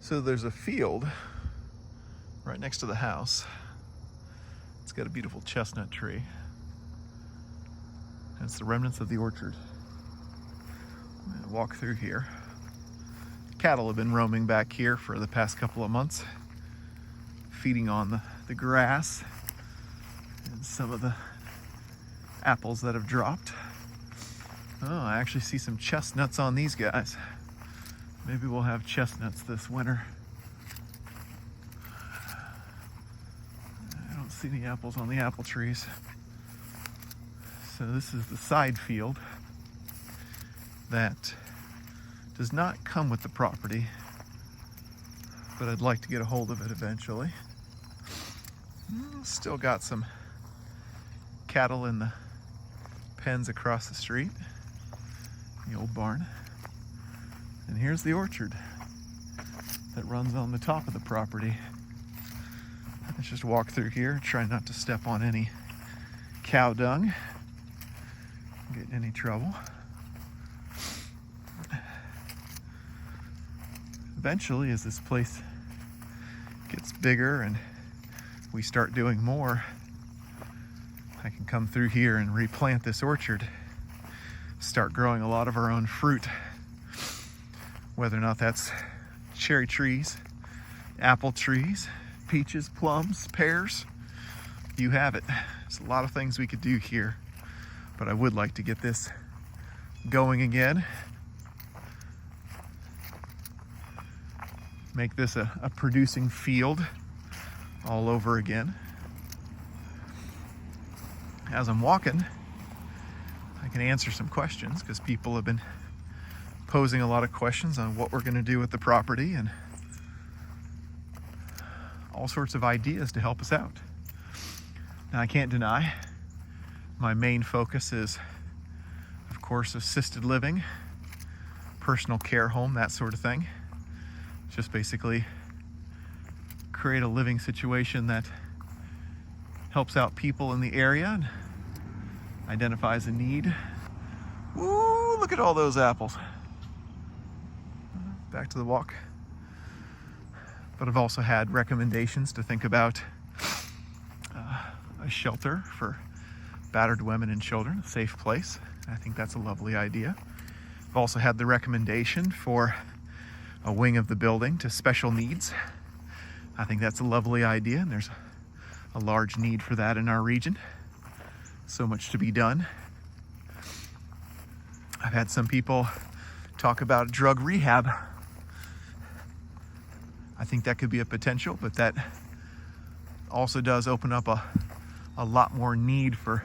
So there's a field right next to the house. It's got a beautiful chestnut tree. And it's the remnants of the orchard. I'm gonna walk through here. Cattle have been roaming back here for the past couple of months, feeding on the grass and some of the apples that have dropped. Oh, I actually see some chestnuts on these guys. Maybe we'll have chestnuts this winter. I don't see any apples on the apple trees. So this is the side field that does not come with the property, but I'd like to get a hold of it eventually. Still got some cattle in the pens across the street, the old barn. And here's the orchard that runs on the top of the property. Let's just walk through here, try not to step on any cow dung, get in any trouble. Eventually, as this place gets bigger and we start doing more, I can come through here and replant this orchard, start growing a lot of our own fruit. Whether or not that's cherry trees, apple trees, peaches, plums, pears, you have it. There's a lot of things we could do here, but I would like to get this going again. Make this a producing field all over again. As I'm walking, I can answer some questions because people have been posing a lot of questions on what we're going to do with the property and all sorts of ideas to help us out. Now, I can't deny my main focus is, of course, assisted living, personal care home, that sort of thing. Just basically create a living situation that helps out people in the area and identifies a need. Ooh, look at all those apples. Back to the walk. But I've also had recommendations to think about a shelter for battered women and children, a safe place. I think that's a lovely idea. I've also had the recommendation for a wing of the building to special needs. I think that's a lovely idea, and there's a large need for that in our region. So much to be done. I've had some people talk about drug rehab. I think that could be a potential, but that also does open up a lot more need for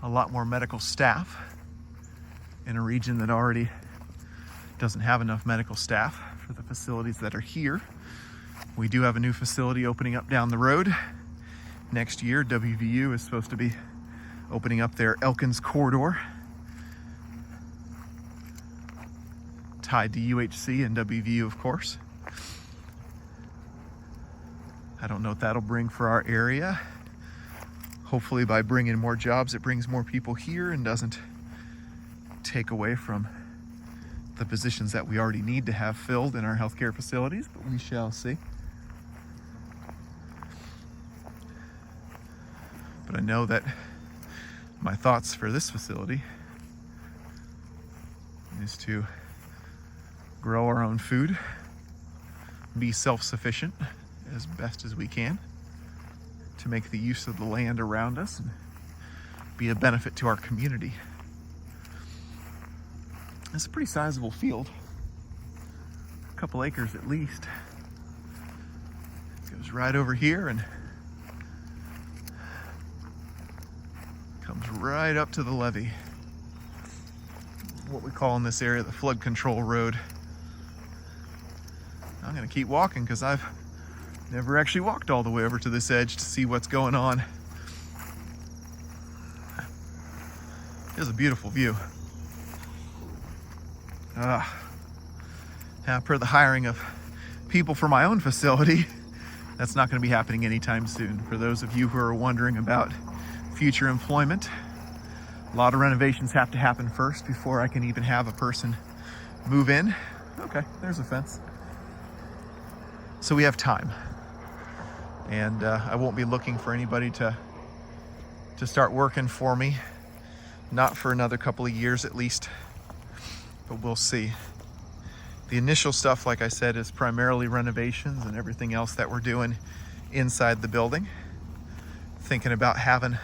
a lot more medical staff in a region that already doesn't have enough medical staff for the facilities that are here. We do have a new facility opening up down the road. Next year, WVU is supposed to be opening up their Elkins corridor, tied to UHC and WVU, of course. I don't know what that'll bring for our area. Hopefully by bringing more jobs, it brings more people here and doesn't take away from the positions that we already need to have filled in our healthcare facilities, but we shall see. But I know that my thoughts for this facility is to grow our own food, be self-sufficient as best as we can, to make the use of the land around us and be a benefit to our community. It's a pretty sizable field, a couple acres at least. It goes right over here and comes right up to the levee. What we call in this area the flood control road. I'm gonna keep walking because I've never actually walked all the way over to this edge to see what's going on. It's a beautiful view. Now, per the hiring of people for my own facility, that's not going to be happening anytime soon. For those of you who are wondering about future employment, a lot of renovations have to happen first before I can even have a person move in. Okay, there's a fence. So we have time. And I won't be looking for anybody to start working for me. Not for another couple of years at least. But we'll see. The initial stuff, like I said, is primarily renovations and everything else that we're doing inside the building. Thinking about having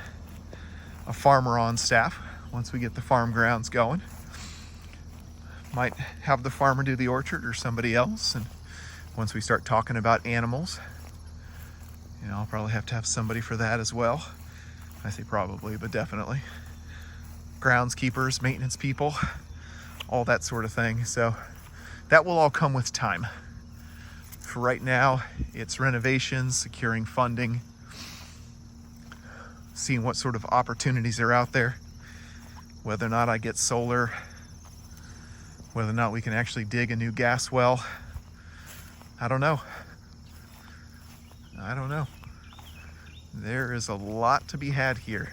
a farmer on staff once we get the farm grounds going. Might have the farmer do the orchard or somebody else. And once we start talking about animals, you know, I'll probably have to have somebody for that as well. I say probably, but definitely. Groundskeepers, maintenance people, all that sort of thing. So that will all come with time. For right now, it's renovations, securing funding, seeing what sort of opportunities are out there, whether or not I get solar, whether or not we can actually dig a new gas well. I don't know. There is a lot to be had here.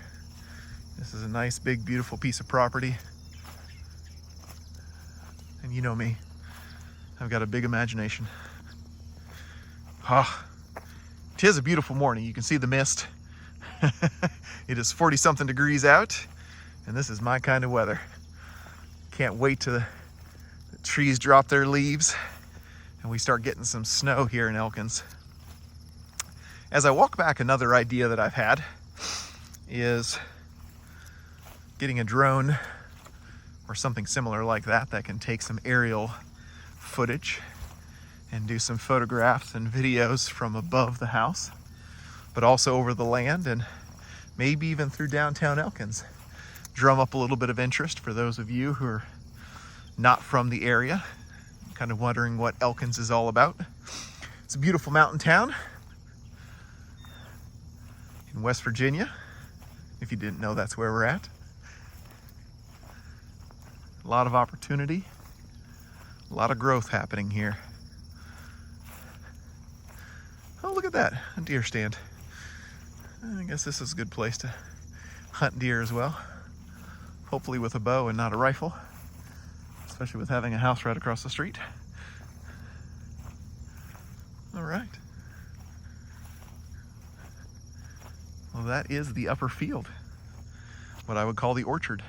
This is a nice, big, beautiful piece of property. And you know me, I've got a big imagination. It is a beautiful morning. You can see the mist. It is 40-something degrees out, and this is my kind of weather. Can't wait till the trees drop their leaves and we start getting some snow here in Elkins. As I walk back, another idea that I've had is getting a drone or something similar like that that can take some aerial footage and do some photographs and videos from above the house, but also over the land and maybe even through downtown Elkins. Drum up a little bit of interest for those of you who are not from the area, kind of wondering what Elkins is all about. It's a beautiful mountain town in West Virginia. If you didn't know, that's where we're at. A lot of opportunity, a lot of growth happening here. Oh, look at that, a deer stand. I guess this is a good place to hunt deer as well. Hopefully with a bow and not a rifle, especially with having a house right across the street. All right. Well, that is the upper field, what I would call the orchard,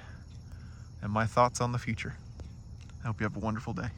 and my thoughts on the future. I hope you have a wonderful day.